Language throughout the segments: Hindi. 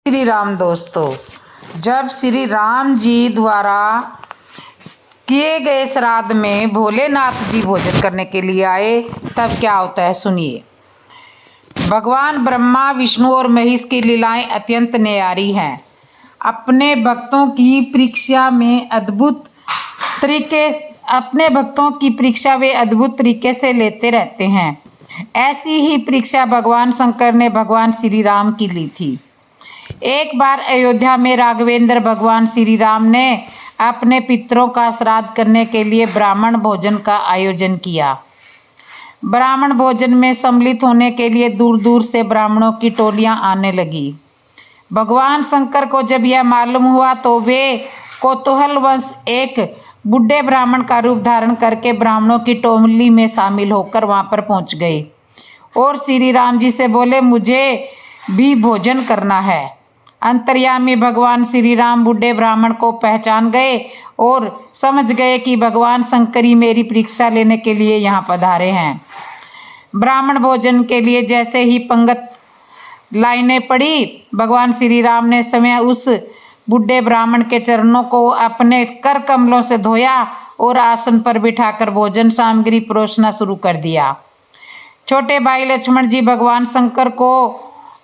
श्री राम दोस्तों, जब श्री राम जी द्वारा किए गए श्राद्ध में भोलेनाथ जी भोजन करने के लिए आए, तब क्या होता है सुनिए। भगवान ब्रह्मा, विष्णु और महेश की लीलाएं अत्यंत न्यारी हैं। अपने भक्तों की परीक्षा वे अद्भुत तरीके से लेते रहते हैं। ऐसी ही परीक्षा भगवान शंकर ने भगवान श्री राम की ली थी। एक बार अयोध्या में राघवेंद्र भगवान श्री राम ने अपने पितरों का श्राद्ध करने के लिए ब्राह्मण भोजन का आयोजन किया। ब्राह्मण भोजन में सम्मिलित होने के लिए दूर दूर से ब्राह्मणों की टोलियां आने लगी। भगवान शंकर को जब यह मालूम हुआ तो वे कौतूहलवश एक बूढ़े ब्राह्मण का रूप धारण करके ब्राह्मणों की टोली में शामिल होकर वहां पर पहुंच गए और श्री राम जी से बोले, मुझे भी भोजन करना है। अंतर्यामी भगवान श्री राम बूढ़े ब्राह्मण को पहचान गए और समझ गए कि भगवान शंकर ही मेरी परीक्षा लेने के लिए यहाँ पधारे हैं। ब्राह्मण भोजन के लिए जैसे ही पंगत लाइनें पड़ी, भगवान श्री राम ने समय उस बूढ़े ब्राह्मण के चरणों को अपने कर कमलों से धोया और आसन पर बिठाकर भोजन सामग्री परोसना शुरू कर दिया। छोटे भाई लक्ष्मण जी भगवान शंकर को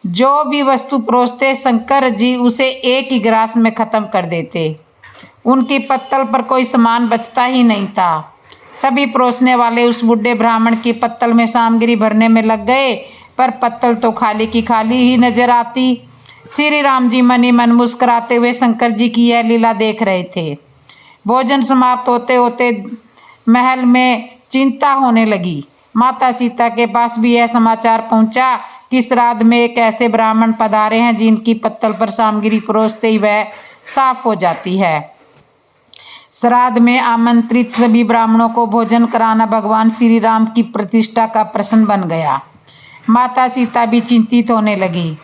जो भी वस्तु परोसते, शंकर जी उसे एक ही ग्रास में खत्म कर देते। उनकी पत्तल पर कोई सामान बचता ही नहीं था। सभी परोसने वाले उस बूढ़े ब्राह्मण की पत्तल में सामग्री भरने में लग गए, पर पत्तल तो खाली की खाली ही नजर आती। श्री राम जी मन ही मन मुस्कुराते हुए शंकर जी की यह लीला देख रहे थे। भोजन समाप्त होते होते महल में चिंता होने लगी। माता सीता के पास भी यह समाचार पहुंचा कि श्राद्ध में एक ऐसे ब्राह्मण पधारे हैं जिनकी पत्तल पर सामग्री परोसते ही वह साफ हो जाती है। श्राद्ध में आमंत्रित सभी ब्राह्मणों को भोजन कराना भगवान श्री राम की प्रतिष्ठा का प्रश्न बन गया। माता सीता भी चिंतित होने लगी।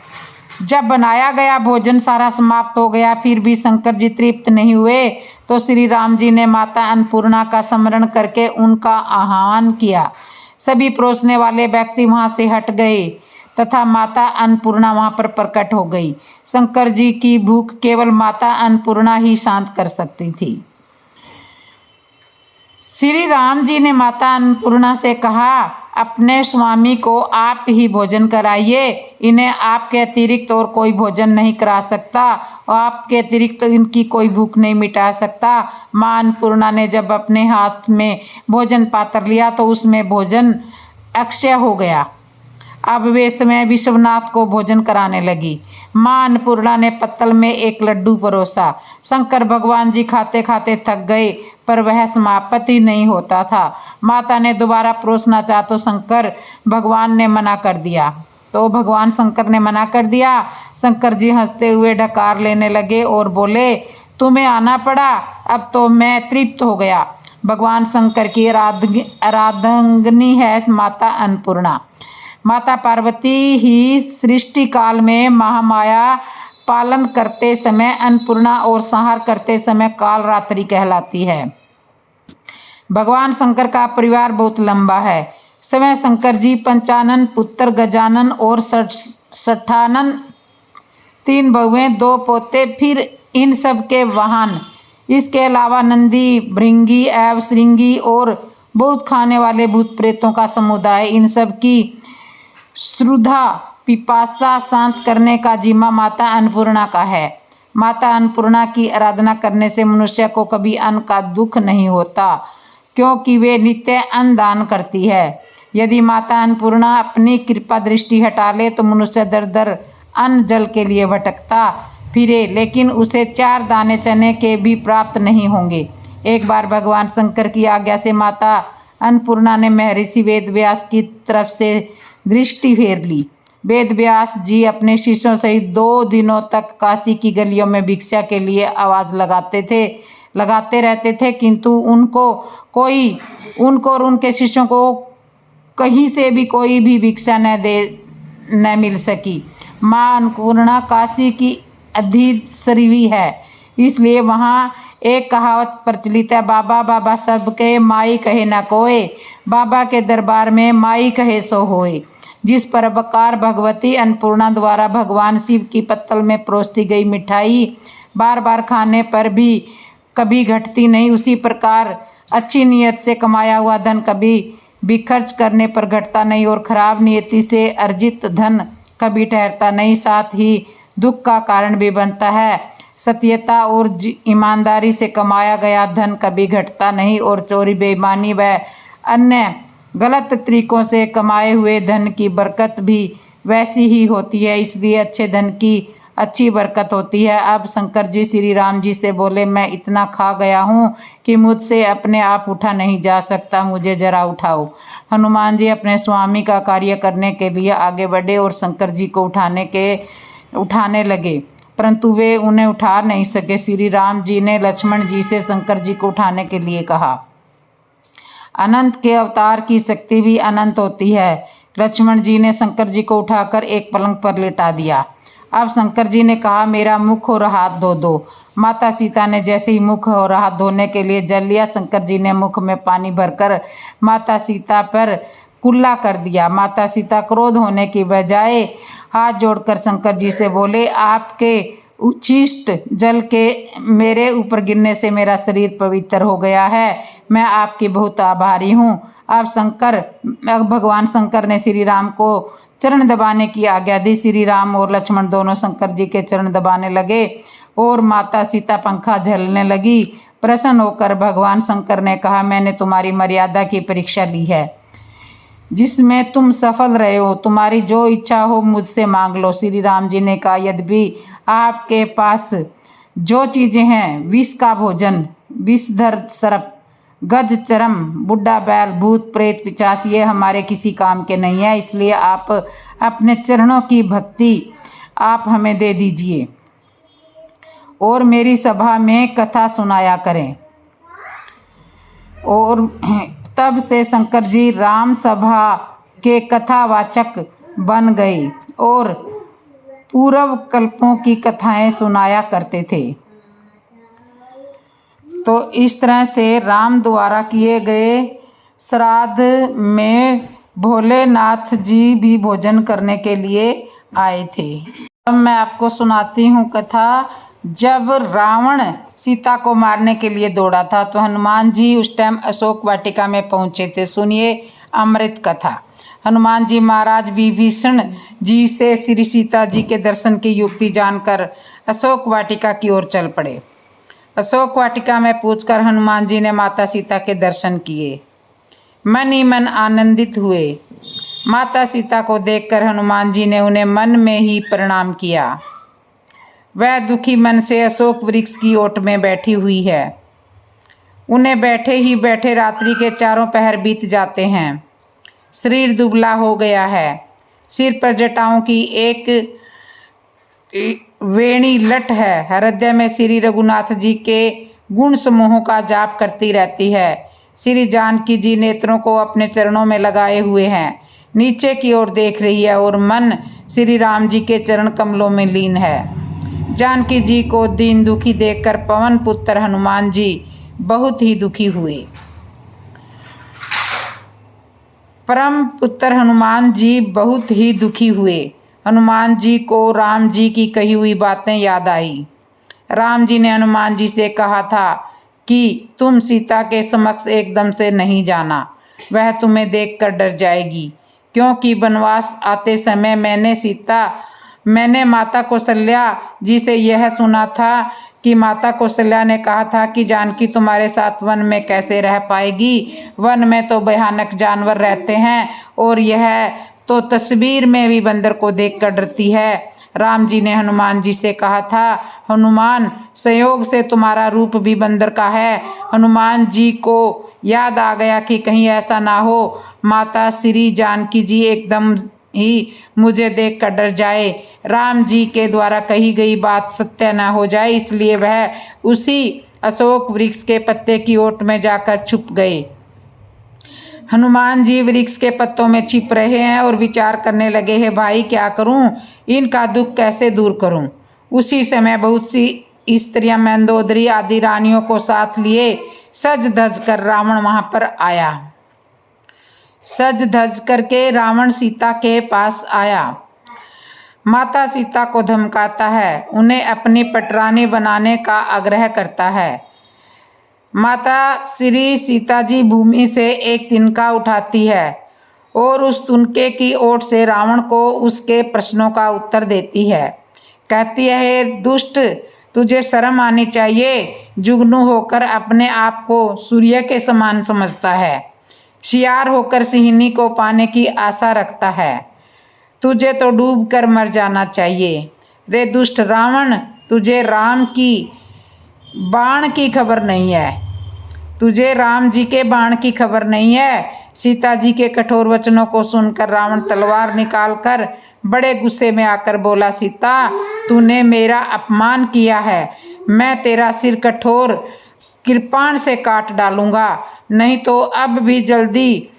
जब बनाया गया भोजन सारा समाप्त हो गया, फिर भी शंकर जी तृप्त नहीं हुए, तो श्री राम जी ने माता अन्नपूर्णा का स्मरण करके उनका आह्वान किया। सभी परोसने वाले व्यक्ति वहां से हट गए तथा माता अन्नपूर्णा वहां पर प्रकट हो गई। शंकर जी की भूख केवल माता अन्नपूर्णा ही शांत कर सकती थी। श्री राम जी ने माता अन्नपूर्णा से कहा, अपने स्वामी को आप ही भोजन कराइए। इन्हें आपके अतिरिक्त और कोई भोजन नहीं करा सकता और आपके अतिरिक्त इनकी कोई भूख नहीं मिटा सकता। मां अन्नपूर्णा ने जब अपने हाथ में भोजन पात्र लिया तो उसमें भोजन अक्षय हो गया। अब वे समय विश्वनाथ को भोजन कराने लगी। मां अन्नपूर्णा ने पत्तल में एक लड्डू परोसा। शंकर भगवान जी खाते खाते थक गए, पर वह समाप्त ही नहीं होता था। माता ने दोबारा परोसना चाहा तो शंकर भगवान ने मना कर दिया। शंकर जी हंसते हुए ढकार लेने लगे और बोले, तुम्हें आना पड़ा, अब तो मैं तृप्त हो गया। भगवान शंकर की आराधनी है माता अन्नपूर्णा। माता पार्वती ही सृष्टि काल में महामाया पालन करते समय अन्नपूर्णा और संहार करते समय कालरात्रि कहलाती है। भगवान शंकर का परिवार बहुत लंबा है। समय शंकर जी पंचानन पुत्र, गजानन और सठानन 3 बहुएं, 2 पोते, फिर इन सब के वाहन। इसके अलावा नंदी, भृंगी एवं श्रृंगी और बहुत खाने वाले भूत प्रेतों का समुदाय। इन सब की श्रद्धा पिपासा शांत करने का जिम्मा माता अन्नपूर्णा का है। माता अन्नपूर्णा की आराधना करने से मनुष्य को कभी अन्न का दुख नहीं होता, क्योंकि वे नित्य अन्न दान करती है। यदि माता अन्नपूर्णा अपनी कृपा दृष्टि हटा ले तो मनुष्य दर दर अन्न जल के लिए भटकता फिरे, लेकिन उसे 4 दाने चने के भी प्राप्त नहीं होंगे। एक बार भगवान शंकर की आज्ञा से माता अन्नपूर्णा ने महर्षि वेदव्यास की तरफ से दृष्टि फेर ली। वेदव्यास जी अपने शिष्यों सहित 2 दिनों तक काशी की गलियों में भिक्षा के लिए आवाज लगाते रहते थे, किंतु उनको और उनके शिष्यों को कहीं से भी कोई भी भिक्षा न मिल सकी। मां अन्नपूर्णा काशी की अधिश्वरी है, इसलिए वहाँ एक कहावत प्रचलित है, बाबा बाबा सबके माई कहे न कोई, बाबा के दरबार में माई कहे सो होए। जिस प्रकार भगवती अन्नपूर्णा द्वारा भगवान शिव की पत्तल में परोसी गई मिठाई बार बार खाने पर भी कभी घटती नहीं, उसी प्रकार अच्छी नीयत से कमाया हुआ धन कभी भी खर्च करने पर घटता नहीं और खराब नियति से अर्जित धन कभी ठहरता नहीं, साथ ही दुख का कारण भी बनता है। सत्यता और ईमानदारी से कमाया गया धन कभी घटता नहीं और चोरी, बेईमानी व अन्य गलत तरीकों से कमाए हुए धन की बरकत भी वैसी ही होती है। इसलिए अच्छे धन की अच्छी बरकत होती है। अब शंकर जी श्री राम जी से बोले, मैं इतना खा गया हूँ कि मुझसे अपने आप उठा नहीं जा सकता, मुझे जरा उठाओ। हनुमान जी अपने स्वामी का कार्य करने के लिए आगे बढ़े और शंकर जी को उठाने लगे, परंतु वे उन्हें उठा नहीं सके। श्री राम जी ने लक्ष्मण जी से शंकर जी को उठाने के लिए कहा। अनंत के अवतार की शक्ति भी अनंत होती है। लक्ष्मण जी ने शंकर जी को उठाकर एक पलंग पर लेटा दिया। अब शंकर जी ने कहा, मेरा मुख और हाथ धो दो। माता सीता ने जैसे ही मुख और हाथ धोने के लिए जल लिया, शंकर जी ने मुख में पानी भरकर माता सीता पर कुल्ला कर दिया। माता सीता क्रोध होने की बजाय हाथ जोड़कर शंकर जी से बोले, आपके उच्छिष्ट जल के मेरे ऊपर गिरने से मेरा शरीर पवित्र हो गया है, मैं आपकी बहुत आभारी हूँ। अब भगवान शंकर ने श्री राम को चरण दबाने की आज्ञा दी। श्री राम और लक्ष्मण दोनों शंकर जी के चरण दबाने लगे और माता सीता पंखा झलने लगी। प्रसन्न होकर भगवान शंकर ने कहा, मैंने तुम्हारी मर्यादा की परीक्षा ली है, जिसमें तुम सफल रहे हो। तुम्हारी जो इच्छा हो मुझसे मांग लो। श्री राम जी ने कहा, यद्यपि आपके पास जो चीज़ें हैं, विष का भोजन, विषधर सर्प, गज चरम, बुढ़ा बैल, भूत प्रेत, पिशाच, ये हमारे किसी काम के नहीं है, इसलिए आप अपने चरणों की भक्ति आप हमें दे दीजिए और मेरी सभा में कथा सुनाया करें। और तब से शंकर जी राम सभा के कथावाचक बन गए और पूर्व कल्पों की कथाएं सुनाया करते थे। तो इस तरह से राम द्वारा किए गए श्राद्ध में भोलेनाथ जी भी भोजन करने के लिए आए थे। अब मैं आपको सुनाती हूँ कथा। जब रावण सीता को मारने के लिए दौड़ा था तो हनुमान जी उस टाइम अशोक वाटिका में पहुँचे थे। सुनिए अमृत कथा। हनुमान जी महाराज विभीषण जी से श्री सीता जी के दर्शन की युक्ति जानकर अशोक वाटिका की ओर चल पड़े। अशोक वाटिका में पूछकर हनुमान जी ने माता सीता के दर्शन किए, मन ही मन आनंदित हुए। माता सीता को देखकर हनुमान जी ने उन्हें मन में ही प्रणाम किया। वह दुखी मन से अशोक वृक्ष की ओट में बैठी हुई है। उन्हें बैठे ही बैठे रात्रि के चारों पहर बीत जाते हैं। शरीर दुबला हो गया है। सिर पर जटाओं की एक वेणी लट है। हृदय में श्री रघुनाथ जी के गुण समूहों का जाप करती रहती है। श्री जानकी जी नेत्रों को अपने चरणों में लगाए हुए हैं, नीचे की ओर देख रही है और मन श्री राम जी के चरण कमलों में लीन है। जानकी जी को दीन दुखी देखकर पवन पुत्र हनुमान जी बहुत ही दुखी हुए। परम पुत्र हनुमान जी बहुत ही दुखी हुए। हनुमान जी को राम जी की कही हुई बातें याद आई। राम जी ने हनुमान जी से कहा था कि तुम सीता के समक्ष एकदम से नहीं जाना, वह तुम्हें देखकर डर जाएगी, क्योंकि वनवास आते समय मैंने माता कौशल्या जी से यह सुना था कि माता कौशल्या ने कहा था कि जानकी तुम्हारे साथ वन में कैसे रह पाएगी। वन में तो भयानक जानवर रहते हैं और यह तो तस्वीर में भी बंदर को देखकर डरती है। राम जी ने हनुमान जी से कहा था, हनुमान संयोग से तुम्हारा रूप भी बंदर का है। हनुमान जी को याद आ गया कि कहीं ऐसा ना हो माता श्री जानकी जी एकदम ही मुझे देखकर डर जाए, राम जी के द्वारा कही गई बात सत्य न हो जाए, इसलिए वह उसी अशोक वृक्ष के पत्ते की ओट में जाकर छुप गए। हनुमान जी वृक्ष के पत्तों में छिप रहे हैं और विचार करने लगे हैं, भाई क्या करूं, इनका दुख कैसे दूर करूं। उसी समय बहुत सी स्त्रियां मंदोदरी आदि रानियों को साथ लिए सज धज कर रावण वहां पर आया। सज धज करके रावण सीता के पास आया। माता सीता को धमकाता है, उन्हें अपनी पटरानी बनाने का आग्रह करता है। माता श्री सीता जी भूमि से एक तिनका उठाती है और उस तिनके की ओट से रावण को उसके प्रश्नों का उत्तर देती है। कहती है, हे दुष्ट, तुझे शर्म आनी चाहिए। जुगनू होकर अपने आप को सूर्य के समान समझता है, शियार होकर सिंहनी को पाने की आशा रखता है। तुझे तो डूब कर मर जाना चाहिए। रे दुष्ट रावण, तुझे राम की बाण की खबर नहीं है, तुझे राम जी के बाण की खबर नहीं है। सीता जी के कठोर वचनों को सुनकर रावण तलवार निकालकर बड़े गुस्से में आकर बोला, सीता, तूने मेरा अपमान किया है, मैं तेरा सिर कठोर कृपाण से काट डालूंगा, नहीं तो अब भी जल्दी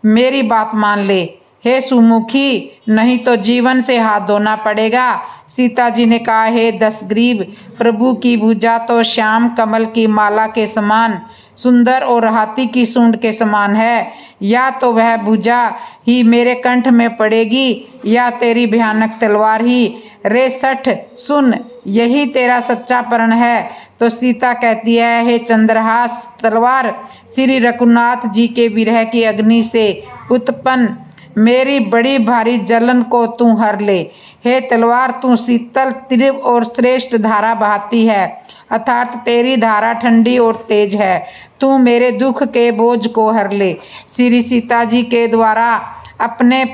मेरी बात मान ले। हे सुमुखी, नहीं तो जीवन से हाथ धोना पड़ेगा। सीता जी ने कहा, हे दशग्रीव, प्रभु की भुजा तो श्याम कमल की माला के समान सुंदर और हाथी की सूंड के समान है। या तो वह भुजा ही मेरे कंठ में पड़ेगी या तेरी भयानक तलवार ही। रे सठ, सुन, यही तेरा सच्चा प्रण है। तो सीता कहती है, हे चंद्रहास तलवार, श्री रघुनाथ जी के विरह की अग्नि से उत्पन्न मेरी बड़ी भारी जलन को तू हर ले। हे तलवार, तू शीतल, तीव्र और श्रेष्ठ धारा बहाती है, अर्थात तेरी धारा ठंडी और तेज है। तू मेरे दुख के बोझ को हर ले। श्री सीता जी के द्वारा अपने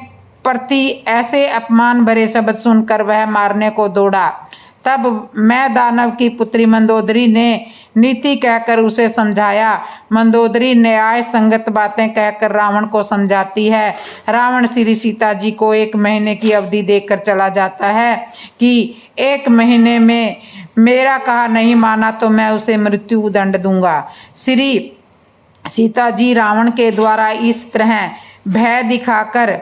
प्रति ऐसे अपमान भरे शब्द सुनकर वह मारने को दौड़ा। तब मैं दानव की पुत्री मंदोदरी ने नीति कहकर उसे समझाया। मंदोदरी न्याय संगत बातें कहकर रावण को समझाती है। रावण श्री सीता जी को 1 महीने की अवधि देकर चला जाता है कि 1 महीने में मेरा कहा नहीं माना तो मैं उसे मृत्यु दंड दूंगा। श्री सीता जी रावण के द्वारा इस तरह भय दिखाकर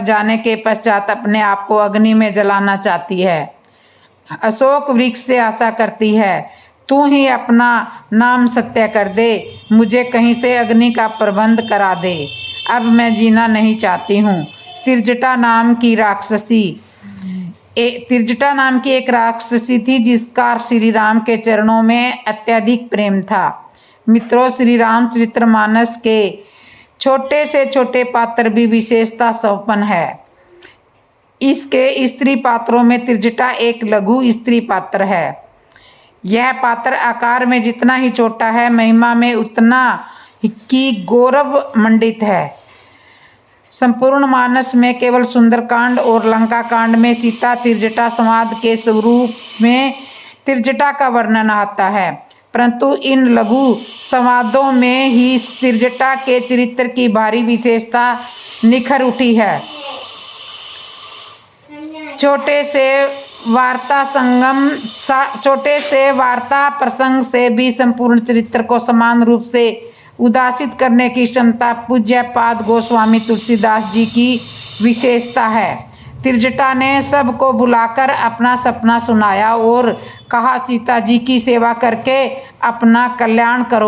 जाने के पश्चात अपने आप को अग्नि में जलाना चाहती है। अशोक वृक्ष से आशा करती है, तू ही अपना नाम सत्य कर दे, मुझे कहीं से अग्नि का प्रबंध करा दे, अब मैं जीना नहीं चाहती हूँ। तिरजटा नाम की एक राक्षसी थी जिसका श्री राम के चरणों में अत्यधिक प्रेम था। मित्रों, श्री रामचरितमानस के छोटे से छोटे पात्र भी विशेषता संपन्न है। इसके स्त्री पात्रों में तिरजटा एक लघु स्त्री पात्र है। यह पात्र आकार में जितना ही छोटा है, महिमा में उतना ही गौरव मंडित है। संपूर्ण मानस में केवल सुंदरकांड और लंका कांड में सीता तिरजटा संवाद के स्वरूप में तिरजटा का वर्णन आता है, परंतु इन लघु संवादों में ही तिरजटा के चरित्र की भारी विशेषता निखर उठी है। छोटे से वार्ता प्रसंग से भी संपूर्ण चरित्र को समान रूप से उदासित करने की क्षमता पूज्यपाद गोस्वामी तुलसीदास जी की विशेषता है। तिरजटा ने सबको बुलाकर अपना सपना सुनाया और कहा, सीता जी की सेवा करके अपना कल्याण कर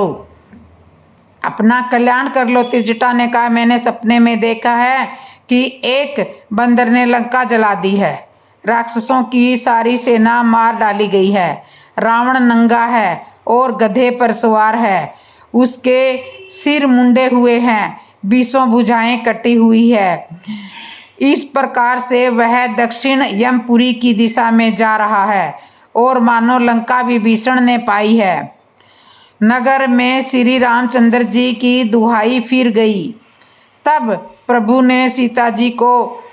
लो। तिरजटा ने कहा, मैंने सपने में देखा है कि एक बंदर ने लंका जला दी है, राक्षसों की सारी सेना मार डाली गई है, रावण नंगा है और गधे पर सवार है, उसके सिर मुंडे हुए हैं, 20 भुजाएं कटी हुई है। इस प्रकार से वह दक्षिण यमपुरी की दिशा में जा रहा है और मानो लंका विभीषण ने पाई है। नगर में श्री रामचंद्र जी की दुहाई फिर गई। तब प्रभु ने सीता जी को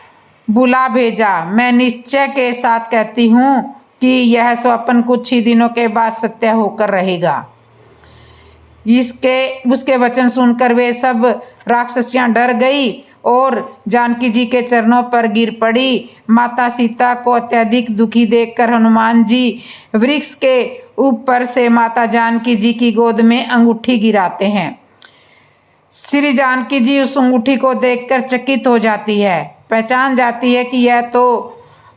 बुला भेजा। मैं निश्चय के साथ कहती हूँ कि यह स्वप्न कुछ ही दिनों के बाद सत्य होकर रहेगा। उसके वचन सुनकर वे सब राक्षसियां डर गई और जानकी जी के चरणों पर गिर पड़ी। माता सीता को अत्यधिक दुखी देखकर हनुमान जी वृक्ष के ऊपर से माता जानकी जी की गोद में अंगूठी गिराते हैं। श्री जानकी जी उस अंगूठी को देखकर चकित हो जाती है, पहचान जाती है कि यह तो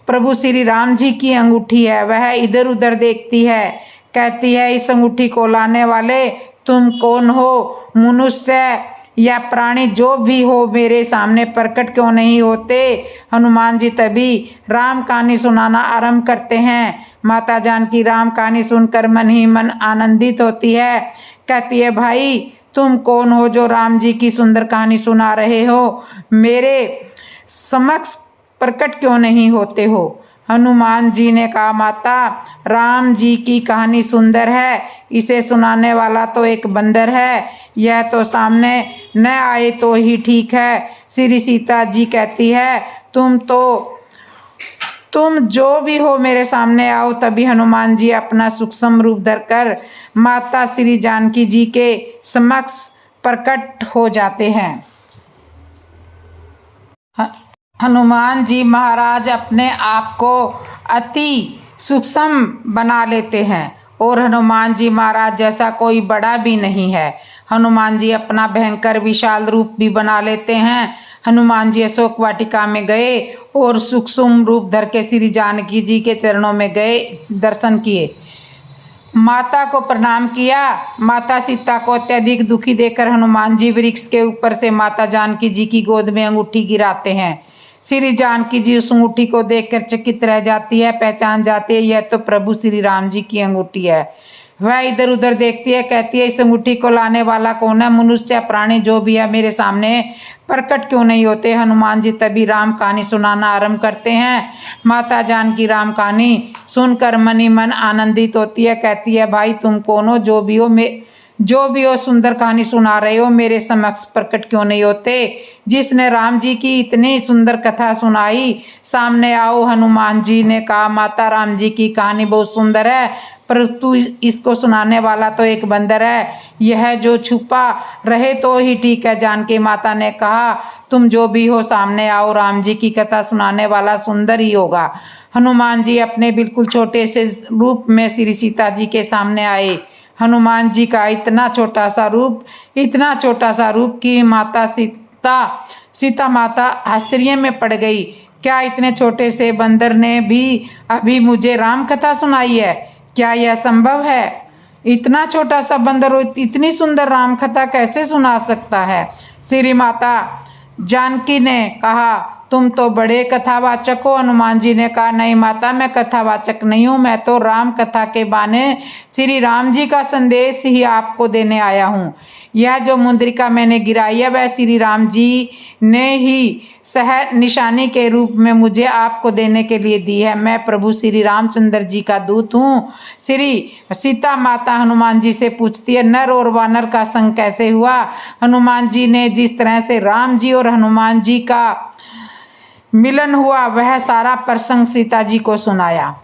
प्रभु श्री राम जी की अंगूठी है। वह इधर उधर देखती है, कहती है, इस अंगूठी को लाने वाले तुम कौन हो? मनुष्य या प्राणी जो भी हो मेरे सामने प्रकट क्यों नहीं होते? हनुमान जी तभी राम कहानी सुनाना आरंभ करते हैं। माता जानकी राम कहानी सुनकर मन ही मन आनंदित होती है। कहती है, भाई तुम कौन हो जो राम जी की सुंदर कहानी सुना रहे हो? मेरे समक्ष प्रकट क्यों नहीं होते हो? हनुमान जी ने कहा, माता राम जी की कहानी सुंदर है, इसे सुनाने वाला तो एक बंदर है, यह तो सामने न आए तो ही ठीक है। श्री सीता जी कहती है, तुम जो भी हो मेरे सामने आओ। तभी हनुमान जी अपना सूक्ष्म रूप धरकर माता श्री जानकी जी के समक्ष प्रकट हो जाते हैं। हनुमान जी महाराज अपने आप को अति सूक्ष्म बना लेते हैं और हनुमान जी महाराज जैसा कोई बड़ा भी नहीं है। हनुमान जी अपना भयंकर विशाल रूप भी बना लेते हैं। हनुमान जी अशोक वाटिका में गए और सूक्ष्म रूप धर के श्री जानकी जी के चरणों में गए, दर्शन किए, माता को प्रणाम किया। माता सीता को अत्यधिक दुखी देखकर हनुमान जी वृक्ष के ऊपर से माता जानकी जी की गोद में अंगूठी गिराते हैं। श्री जानकी जी उस अंगूठी को देखकर चकित रह जाती है, पहचान जाती है यह तो प्रभु श्री राम जी की अंगूठी है। वह इधर उधर देखती है, कहती है, इस अंगूठी को लाने वाला कौन है? मनुष्य प्राणी जो भी है मेरे सामने प्रकट क्यों नहीं होते? हनुमान जी तभी राम कहानी सुनाना आरंभ करते हैं। माता जानकी राम कहानी सुनकर मन ही मन आनंदित होती है, कहती है, भाई तुम कौन हो? जो भी हो सुंदर कहानी सुना रहे हो, मेरे समक्ष प्रकट क्यों नहीं होते? जिसने राम जी की इतनी सुंदर कथा सुनाई, सामने आओ। हनुमान जी ने कहा, माता राम जी की कहानी बहुत सुंदर है, परंतु इसको सुनाने वाला तो एक बंदर है, यह जो छुपा रहे तो ही ठीक है। जानकी माता ने कहा, तुम जो भी हो सामने आओ, राम जी की कथा सुनाने वाला सुंदर ही होगा। हनुमान जी अपने बिल्कुल छोटे से रूप में श्री सीता जी के सामने आए। हनुमान जी का इतना छोटा सा रूप कि माता सीता माता आश्चर्य में पड़ गई। क्या इतने छोटे से बंदर ने भी अभी मुझे राम कथा सुनाई है? क्या यह संभव है? इतना छोटा सा बंदर इतनी सुंदर राम कथा कैसे सुना सकता है? श्री माता जानकी ने कहा, तुम तो बड़े कथावाचक हो। हनुमान जी ने कहा, नहीं माता, मैं कथावाचक नहीं हूँ, मैं तो राम कथा के बाने श्री राम जी का संदेश ही आपको देने आया हूँ। यह जो मुद्रिका मैंने गिराई है वह श्री राम जी ने ही सहज निशानी के रूप में मुझे आपको देने के लिए दी है। मैं प्रभु श्री रामचंद्र जी का दूत हूँ। श्री सीता माता हनुमान जी से पूछती है, नर और वानर का संग कैसे हुआ? हनुमान जी ने जिस तरह से राम जी और हनुमान जी का मिलन हुआ वह सारा प्रसंग सीता जी को सुनाया।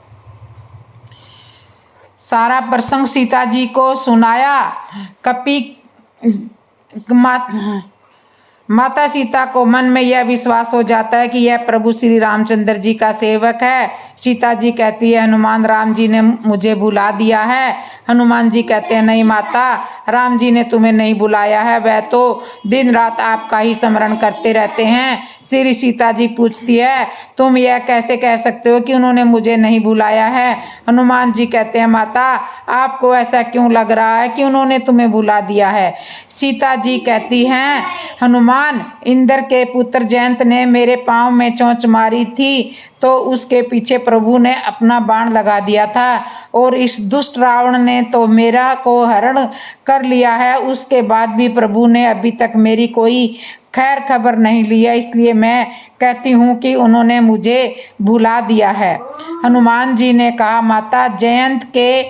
माता सीता को मन में यह विश्वास हो जाता है कि यह प्रभु श्री रामचंद्र जी का सेवक है। सीता जी कहती है, हनुमान राम जी ने मुझे बुला दिया है। हनुमान जी कहते हैं, नहीं माता, राम जी ने तुम्हें नहीं बुलाया है, वह तो दिन रात आपका ही स्मरण करते रहते हैं। श्री सीता जी पूछती है, तुम यह कैसे कह सकते हो कि उन्होंने मुझे नहीं बुलाया है? हनुमान जी कहते हैं, माता आपको ऐसा क्यों लग रहा है कि उन्होंने तुम्हें बुला दिया है? सीता जी कहती हैं, हनुमान, इंद्र के पुत्र जयंत ने मेरे पाँव में चोंच मारी थी तो उसके पीछे प्रभु ने अपना बाण लगा दिया था और इस दुष्ट रावण ने तो मेरा को हरण कर लिया है। उसके बाद भी प्रभु ने अभी तक मेरी कोई खैर खबर नहीं लिया, इसलिए मैं कहती हूँ कि उन्होंने मुझे भुला दिया है। हनुमान जी ने कहा, माता, जयंत के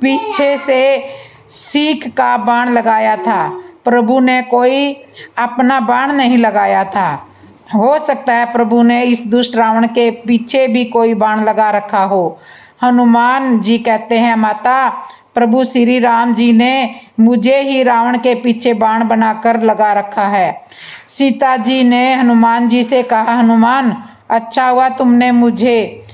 पीछे से सीख का बाण लगाया था, प्रभु ने कोई अपना बाण नहीं लगाया था। हो सकता है प्रभु ने इस दुष्ट रावण के पीछे भी कोई बाण लगा रखा हो। हनुमान जी कहते हैं, माता, प्रभु श्री राम जी ने मुझे ही रावण के पीछे बाण बनाकर लगा रखा है। सीता जी ने हनुमान जी से कहा, हनुमान, अच्छा हुआ तुमने मुझे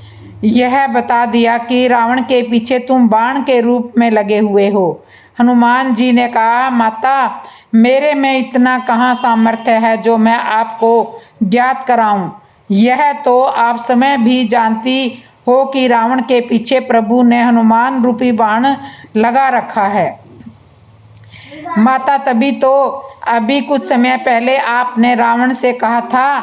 यह बता दिया कि रावण के पीछे तुम बाण के रूप में लगे हुए हो। हनुमान जी ने कहा, माता, मेरे में इतना कहाँ सामर्थ्य है जो मैं आपको ज्ञात कराऊं। यह तो आप समय भी जानती हो कि रावण के पीछे प्रभु ने हनुमान रूपी बाण लगा रखा है। माता, तभी तो अभी कुछ समय पहले आपने रावण से कहा था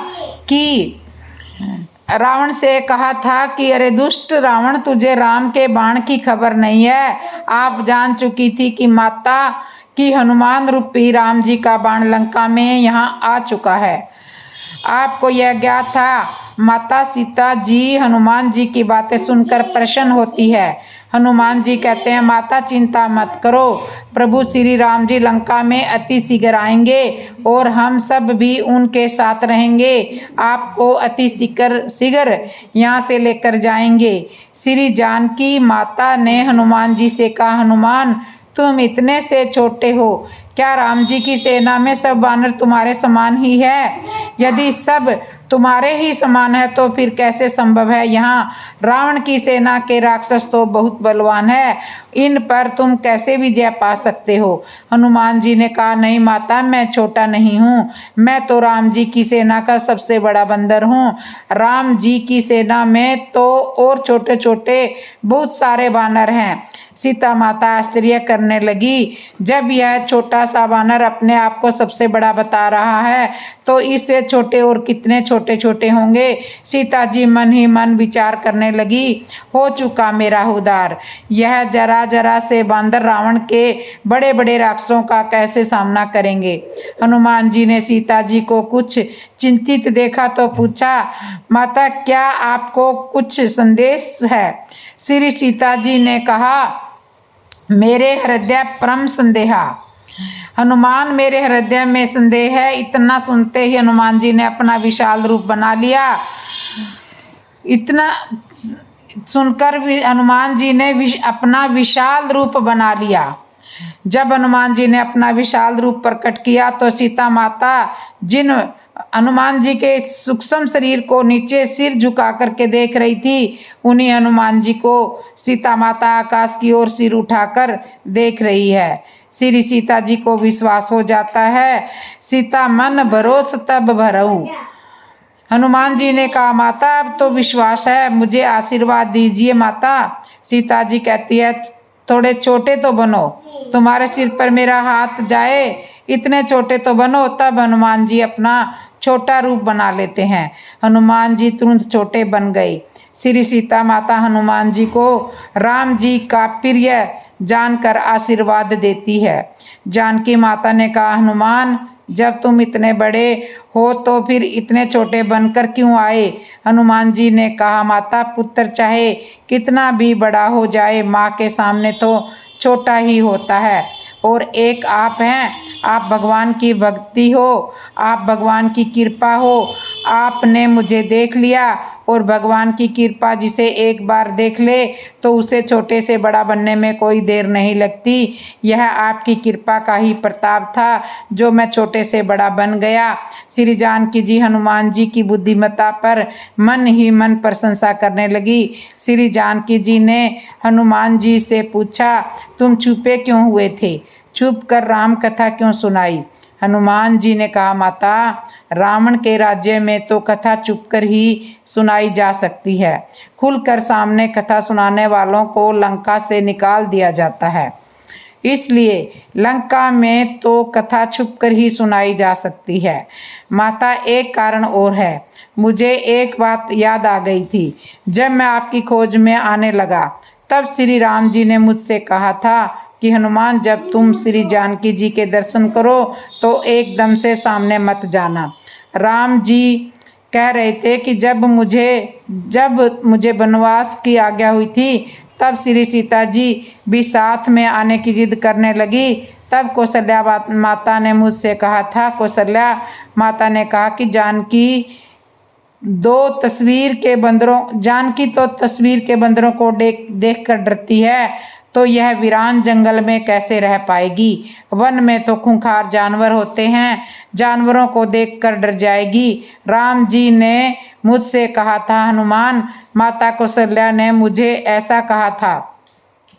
कि अरे दुष्ट रावण, तुझे राम के बाण की खबर नहीं है। आप जान चुकी थी कि माता कि हनुमान रूपी राम जी का बाण लंका में यहाँ आ चुका है। आपको यह ज्ञात था। माता सीता जी हनुमान जी की बातें सुनकर प्रसन्न होती है। हनुमान जी कहते हैं, माता चिंता मत करो, प्रभु श्री राम जी लंका में अति शीघ्र आएंगे और हम सब भी उनके साथ रहेंगे। आपको अति शीघ्र यहाँ से लेकर जाएंगे। श्री जानकी माता ने हनुमान जी से कहा, हनुमान तुम इतने से छोटे हो, क्या राम जी की सेना में सब वानर तुम्हारे समान ही है? यदि सब तुम्हारे ही समान है तो फिर कैसे संभव है? यहाँ रावण की सेना के राक्षस तो बहुत बलवान है, इन पर तुम कैसे विजय पा सकते हो? हनुमान जी ने कहा, नहीं माता, मैं छोटा नहीं हूँ, मैं तो राम जी की सेना का सबसे बड़ा बंदर हूँ। राम जी की सेना में तो और छोटे छोटे बहुत सारे वानर हैं। सीता माता आश्चर्य करने लगी, जब यह छोटा सा वानर अपने आप को सबसे बड़ा बता रहा है तो इससे छोटे और कितने छोटे छोटे होंगे। सीता जी मन ही मन विचार करने लगी, हो चुका मेरा उद्धार। यह जरा जरा से बांदर रावण के बड़े बड़े राक्षसों का कैसे सामना करेंगे? हनुमान जी ने सीता जी को कुछ चिंतित देखा तो पूछा, माता क्या आपको कुछ संदेश है? श्री सीता जी ने कहा, मेरे हृदय परम संदेहा। हनुमान, मेरे हृदय में संदेह है। इतना सुनते ही हनुमान जी ने अपना विशाल रूप बना लिया। इतना सुनकर हनुमान जी ने अपना विशाल रूप बना लिया। जब हनुमान जी ने अपना विशाल रूप प्रकट किया तो सीता माता जिन हनुमान जी के सूक्ष्म शरीर को नीचे सिर झुका करके देख रही थी, उन्हीं हनुमान जी को सीता माता आकाश की ओर सिर उठाकर देख रही है। श्री सीता जी को विश्वास हो जाता है। सीता मन भरोस तब भरऊ। हनुमान जी ने कहा, माता अब तो विश्वास है, मुझे आशीर्वाद दीजिए माता। सीता जी कहती है, थोड़े छोटे तो बनो, तुम्हारे सिर पर मेरा हाथ जाए, इतने छोटे तो बनो। तब हनुमान जी अपना छोटा रूप बना लेते हैं। हनुमान जी तुरंत छोटे बन गए। श्री सीता माता हनुमान जी को राम जी का प्रिय जानकर आशीर्वाद देती है। जानकी माता ने कहा, हनुमान जब तुम इतने बड़े हो तो फिर इतने छोटे बनकर क्यों आए? हनुमान जी ने कहा, माता पुत्र चाहे कितना भी बड़ा हो जाए, माँ के सामने तो छोटा ही होता है। और एक आप हैं, आप भगवान की भक्ति हो, आप भगवान की कृपा हो, आपने मुझे देख लिया। और भगवान की कृपा जिसे एक बार देख ले तो उसे छोटे से बड़ा बनने में कोई देर नहीं लगती। यह आपकी कृपा का ही प्रताप था जो मैं छोटे से बड़ा बन गया। श्री जानकी जी हनुमान जी की बुद्धिमत्ता पर मन ही मन प्रशंसा करने लगी। श्री जानकी जी ने हनुमान जी से पूछा, तुम छुपे क्यों हुए थे? छुप कर राम कथा क्यों सुनाई? हनुमान जी ने कहा, माता रावण के राज्य में तो कथा चुपकर ही सुनाई जा सकती है, खुलकर सामने कथा सुनाने वालों को लंका से निकाल दिया जाता है। इसलिए लंका में तो कथा छुपकर ही सुनाई जा सकती है। माता एक कारण और है, मुझे एक बात याद आ गई थी। जब मैं आपकी खोज में आने लगा तब श्री राम जी ने मुझसे कहा था कि हनुमान जब तुम श्री जानकी जी के दर्शन करो तो एकदम से सामने मत जाना। राम जी कह रहे थे कि जब मुझे वनवास की आज्ञा हुई थी तब श्री सीता जी भी साथ में आने की जिद करने लगी। तब कौशल्या माता ने मुझसे कहा था, कौशल्या माता ने कहा कि जानकी तो तस्वीर के बंदरों को देख कर डरती है, तो यह वीरान जंगल में कैसे रह पाएगी? वन में तो खूंखार जानवर होते हैं, जानवरों को देखकर डर जाएगी। राम जी ने मुझसे कहा था, हनुमान माता कौशल्या ने मुझे ऐसा कहा था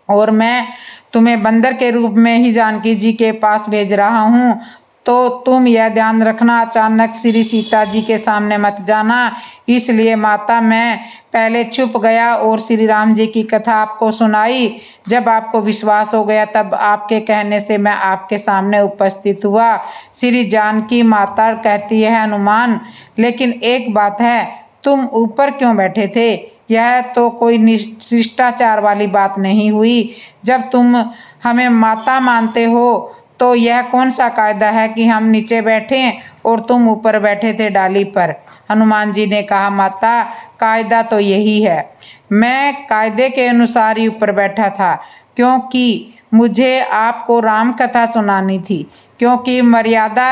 और मैं तुम्हें बंदर के रूप में ही जानकी जी के पास भेज रहा हूँ। तो तुम यह ध्यान रखना अचानक श्री सीता जी के सामने मत जाना। इसलिए माता मैं पहले छुप गया और श्री राम जी की कथा आपको सुनाई। जब आपको विश्वास हो गया तब आपके कहने से मैं आपके सामने उपस्थित हुआ। श्री जानकी माता कहती है हनुमान, लेकिन एक बात है, तुम ऊपर क्यों बैठे थे? यह तो कोई शिष्टाचार वाली बात नहीं हुई। जब तुम हमें माता मानते हो तो यह कौन सा कायदा है कि हम नीचे बैठें और तुम ऊपर बैठे थे डाली पर? हनुमान जी ने कहा, माता कायदा तो यही है। मैं कायदे के अनुसार ही ऊपर बैठा था, क्योंकि मुझे आपको राम कथा सुनानी थी, क्योंकि मर्यादा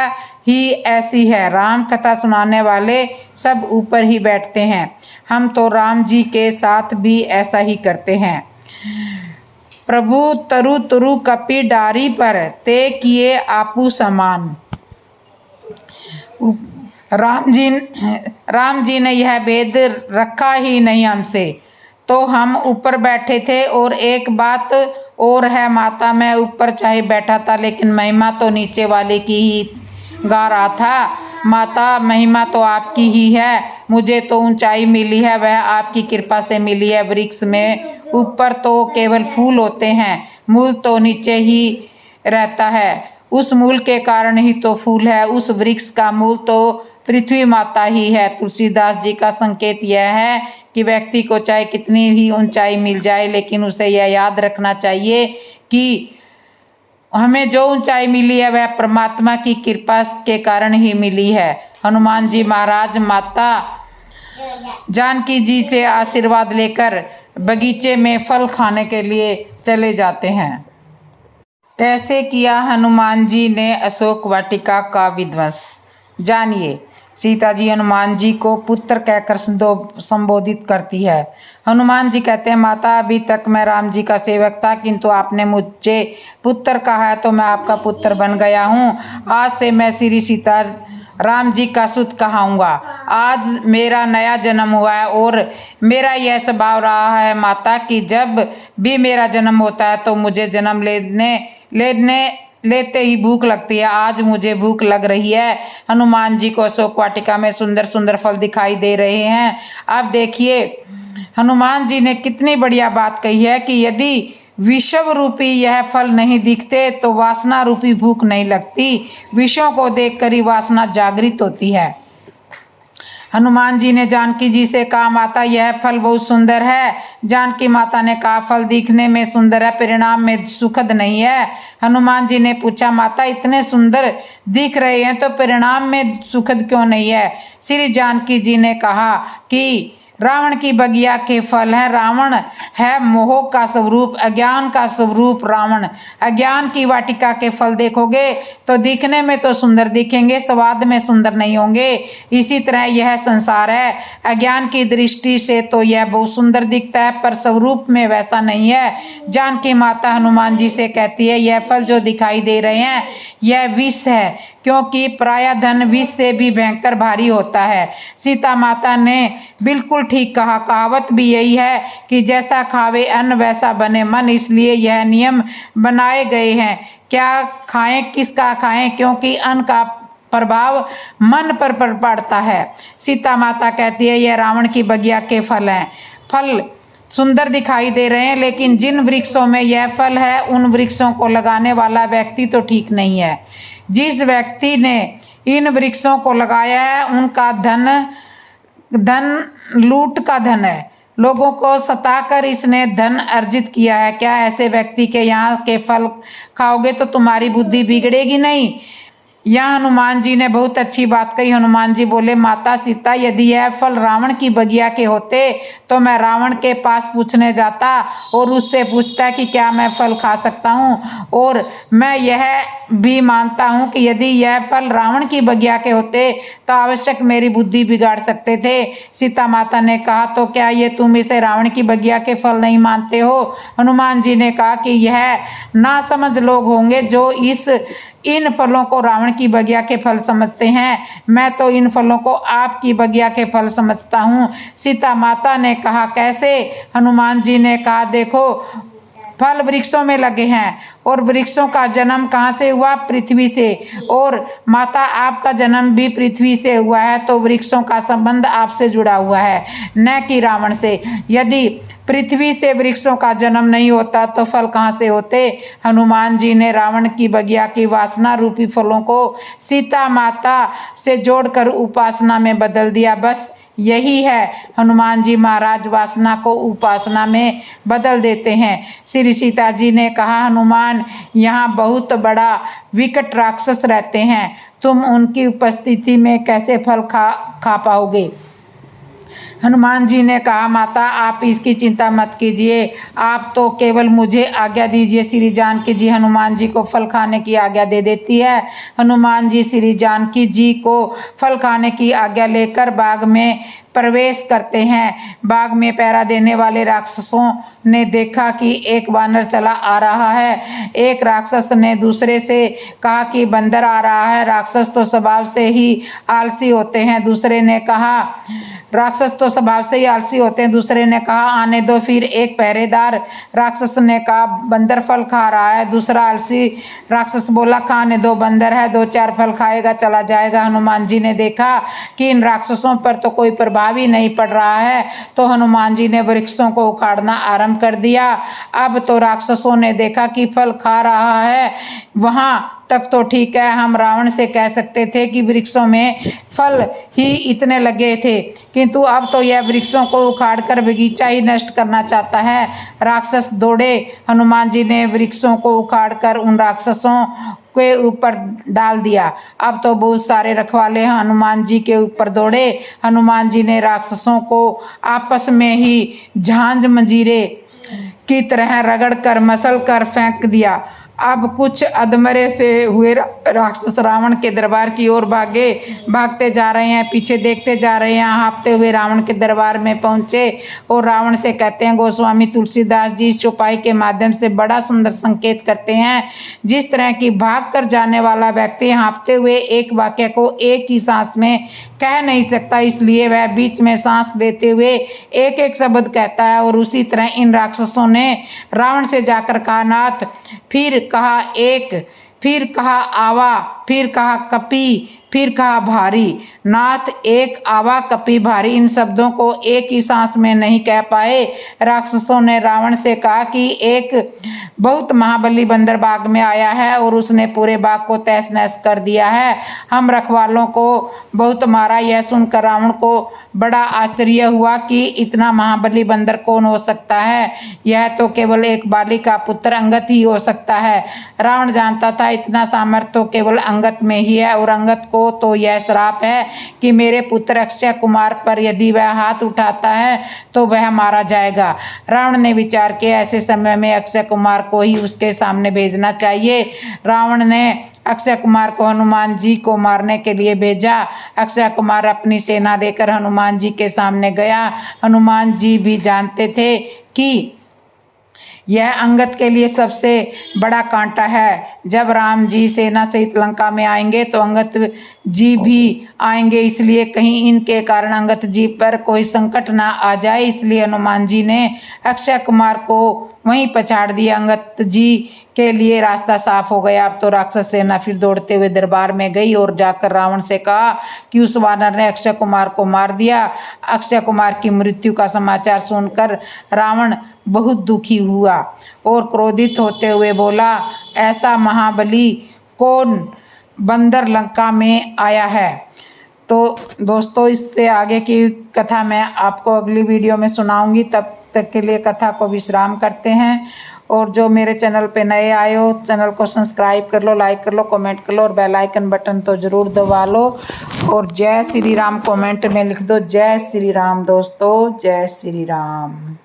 ही ऐसी है। राम कथा सुनाने वाले सब ऊपर ही बैठते हैं। हम तो राम जी के साथ भी ऐसा ही करते हैं। प्रभु तरु तरु कपि डारी पर, ते किए आपू समान। राम जी ने यह भेद रखा ही नहीं हमसे, तो हम ऊपर बैठे थे। और एक बात और है माता, मैं ऊपर चाहे बैठा था लेकिन महिमा तो नीचे वाले की ही गा रहा था। माता महिमा तो आपकी ही है, मुझे तो ऊंचाई मिली है वह आपकी कृपा से मिली है। वृक्ष में ऊपर तो केवल फूल होते हैं, मूल तो नीचे ही रहता है। उस मूल के कारण ही तो फूल है। उस वृक्ष का मूल तो पृथ्वी माता ही है। तुलसीदास जी का संकेत यह है कि व्यक्ति को चाहे कितनी भी ऊंचाई मिल जाए, लेकिन उसे यह याद रखना चाहिए कि हमें जो ऊंचाई मिली है वह परमात्मा की कृपा के कारण ही मिली है। हनुमान जी महाराज माता जानकी जी से आशीर्वाद लेकर बगीचे में फल खाने के लिए चले जाते हैं। कैसे किया हनुमान जी ने अशोक वाटिका का विध्वंस, जानिए। सीता जी हनुमान जी को पुत्र कहकर संबोधित करती है। हनुमान जी कहते हैं, माता अभी तक मैं राम जी का सेवक था, किंतु आपने मुझे पुत्र कहा है तो मैं आपका पुत्र बन गया हूँ। आज से मैं श्री सीता राम जी का सुत कहाऊंगा। आज मेरा नया जन्म हुआ है और मेरा यह स्वभाव रहा है माता कि जब भी मेरा जन्म होता है तो मुझे जन्म लेते ही भूख लगती है। आज मुझे भूख लग रही है। हनुमान जी को अशोक वाटिका में सुंदर सुंदर फल दिखाई दे रहे हैं। अब देखिए हनुमान जी ने कितनी बढ़िया बात कही है कि यदि विषव रूपी यह फल नहीं दिखते तो वासना रूपी भूख नहीं लगती। विषयों को देखकर ही वासना जागृत होती है। हनुमान जी ने जानकी जी से कहा, माता यह फल बहुत सुंदर है। जानकी माता ने कहा, फल दिखने में सुंदर है, परिणाम में सुखद नहीं है। हनुमान जी ने पूछा, माता इतने सुंदर दिख रहे हैं तो परिणाम में सुखद क्यों नहीं है? श्री जानकी जी ने कहा कि रावण की बगिया के फल है। रावण है मोह का स्वरूप, अज्ञान का स्वरूप रावण। अज्ञान की वाटिका के फल देखोगे तो दिखने में तो सुंदर दिखेंगे, स्वाद में सुंदर नहीं होंगे। इसी तरह यह संसार है। अज्ञान की दृष्टि से तो यह बहुत सुंदर दिखता है, पर स्वरूप में वैसा नहीं है। जानकी माता हनुमान जी से कहती है, यह फल जो दिखाई दे रहे हैं यह विष है, क्योंकि प्रायः धन विष से भी भयंकर भारी होता है। सीता माता ने बिल्कुल ठीक कहा। कहावत भी यही है कि जैसा खावे अन्न वैसा बने मन, इसलिए यह नियम बनाए गए हैं। क्या खाएं, किसका खाएं, क्योंकि अन्न का प्रभाव मन पर पड़ता है। सीता माता कहती है, यह रावण की बगिया के फल हैं। फल सुंदर दिखाई दे रहे हैं, लेकिन जिन वृक्षों में यह फल है उन वृक्षों को लगाने वाला व्यक्ति तो ठीक नहीं है। जिस व्यक्ति ने इन वृक्षों को लगाया है उनका धन लूट का धन है। लोगों को सताकर इसने धन अर्जित किया है। क्या ऐसे व्यक्ति के यहाँ के फल खाओगे तो तुम्हारी बुद्धि बिगड़ेगी नहीं? यहाँ हनुमान जी ने बहुत अच्छी बात कही। हनुमान जी बोले, माता सीता यदि यह फल रावण की बगिया के होते तो मैं रावण के पास पूछने जाता और उससे पूछता कि क्या मैं फल खा सकता हूँ। और मैं यह भी मानता हूँ कि यदि यह फल रावण की बगिया के होते तो आवश्यक मेरी बुद्धि बिगाड़ सकते थे। सीता माता ने कहा, तो क्या ये तुम इसे रावण की बगिया के फल नहीं मानते हो? हनुमान जी ने कहा कि यह नासमझ लोग होंगे जो इन फलों को रावण की बगिया के फल समझते हैं। मैं तो इन फलों को आपकी बगिया के फल समझता हूँ। सीता माता ने कहा, कैसे? हनुमान जी ने कहा, देखो फल वृक्षों में लगे हैं और वृक्षों का जन्म कहाँ से हुआ? पृथ्वी से। और माता आपका जन्म भी पृथ्वी से हुआ है, तो वृक्षों का संबंध आपसे जुड़ा हुआ है, न कि रावण से। यदि पृथ्वी से वृक्षों का जन्म नहीं होता तो फल कहाँ से होते? हनुमान जी ने रावण की बगिया की वासना रूपी फलों को सीता माता से जोड़कर उपासना में बदल दिया। बस यही है, हनुमान जी महाराज वासना को उपासना में बदल देते हैं। श्री सीता जी ने कहा, हनुमान, यहाँ बहुत बड़ा विकट राक्षस रहते हैं, तुम उनकी उपस्थिति में कैसे फल खा पाओगे? हनुमान जी ने कहा, माता आप इसकी चिंता मत कीजिए, आप तो केवल मुझे आज्ञा दीजिए। श्री जानकी जी हनुमान जी को फल खाने की आज्ञा दे देती है। हनुमान जी श्री जानकी जी को फल खाने की आज्ञा लेकर बाग में प्रवेश करते हैं। बाग में पहरा देने वाले राक्षसों ने देखा कि एक वानर चला आ रहा है। एक राक्षस ने दूसरे से कहा कि बंदर आ रहा है। राक्षस तो स्वभाव से ही आलसी होते हैं। दूसरे ने कहा आने दो। फिर एक पहरेदार राक्षस ने कहा बंदर फल खा रहा है। दूसरा आलसी राक्षस बोला, खाने दो, बंदर है, 2-4 फल खाएगा चला जाएगा। हनुमान जी ने देखा कि इन राक्षसों पर तो कोई प्रभाव ही नहीं पड़ रहा है, तो हनुमान जी ने वृक्षों को उखाड़ना आरंभ कर दिया। अब तो राक्षसों ने देखा कि फल खा रहा है, वहां तक तो ठीक है, हम रावण से कह सकते थे कि वृक्षों में फल ही इतने लगे थे, किंतु अब तो यह वृक्षों को उखाड़कर बगीचा ही नष्ट करना चाहता है। राक्षस दौड़े। हनुमान जी ने वृक्षों को उखाड़कर उन राक्षसों के ऊपर डाल दिया। अब तो बहुत सारे रखवाले हनुमान जी के ऊपर दौड़े। हनुमान जी ने राक्षसों को आपस में ही झांझ मंजीरे की तरह रगड़ कर मसल कर फेंक दिया। अब कुछ अधमरे से हुए राक्षस रावण के दरबार की ओर भागते जा रहे हैं, पीछे देखते जा रहे हैं। हाँफते हुए रावण के दरबार में पहुंचे और रावण से कहते हैं, गोस्वामी तुलसीदास जी इस चौपाई के माध्यम से बड़ा सुंदर संकेत करते हैं। जिस तरह की भाग कर जाने वाला व्यक्ति हाँफते हुए एक वाक्य को एक ही सांस में कह नहीं सकता, इसलिए वह बीच में सांस लेते हुए एक एक शब्द कहता है, और उसी तरह इन राक्षसों ने रावण से जाकर कहा, नाथ, फिर कहा एक, फिर कहा आवा, फिर कहा कपी, फिर कहा भारी। नाथ, एक, आवा, कपी, भारी इन शब्दों को एक ही सांस में नहीं कह पाए। राक्षसों ने रावण से कहा कि एक बहुत महाबली बंदर बाग में आया है और उसने पूरे बाग को तहस नहस कर दिया है। हम रखवालों को बहुत मारा। यह सुनकर रावण को बड़ा आश्चर्य हुआ कि इतना महाबली बंदर कौन हो सकता है, यह तो केवल एक बाली का पुत्र अंगद ही हो सकता है। रावण जानता था इतना सामर्थ्य तो केवल अंगद में ही है, और अंगद को तो यह श्राप है कि मेरे पुत्र अक्षय कुमार पर यदि वह हाथ उठाता है तो वह मारा जाएगा। रावण ने विचार किया, ऐसे समय में अक्षय कुमार को ही उसके सामने भेजना चाहिए। रावण ने अक्षय कुमार को हनुमान जी को मारने के लिए भेजा। अक्षय कुमार अपनी सेना लेकर हनुमान जी के सामने गया। हनुमान जी भी जानते थे कि यह अंगद के लिए सबसे बड़ा कांटा है। जब राम जी सेना सहित लंका में आएंगे तो अंगद जी भी आएंगे, इसलिए कहीं इनके कारण अंगद जी पर कोई संकट ना आ जाए, इसलिए हनुमान जी ने अक्षय कुमार को वहीं पछाड़ दिया। अंगद जी के लिए रास्ता साफ हो गया। अब तो राक्षस सेना फिर दौड़ते हुए दरबार में गई और जाकर रावण से कहा कि उस वानर ने अक्षय कुमार को मार दिया। अक्षय कुमार की मृत्यु का समाचार सुनकर रावण बहुत दुखी हुआ और क्रोधित होते हुए बोला, ऐसा महाबली कौन बंदर लंका में आया है। तो दोस्तों, इससे आगे की कथा मैं आपको अगली वीडियो में सुनाऊंगी। तब तक के लिए कथा को विश्राम करते हैं, और जो मेरे चैनल पे नए आए हो चैनल को सब्सक्राइब कर लो, लाइक कर लो, कमेंट कर लो, और बेल आइकन बटन तो ज़रूर दबा लो। और जय श्री राम कमेंट में लिख दो, जय श्री राम दोस्तों, जय श्री राम।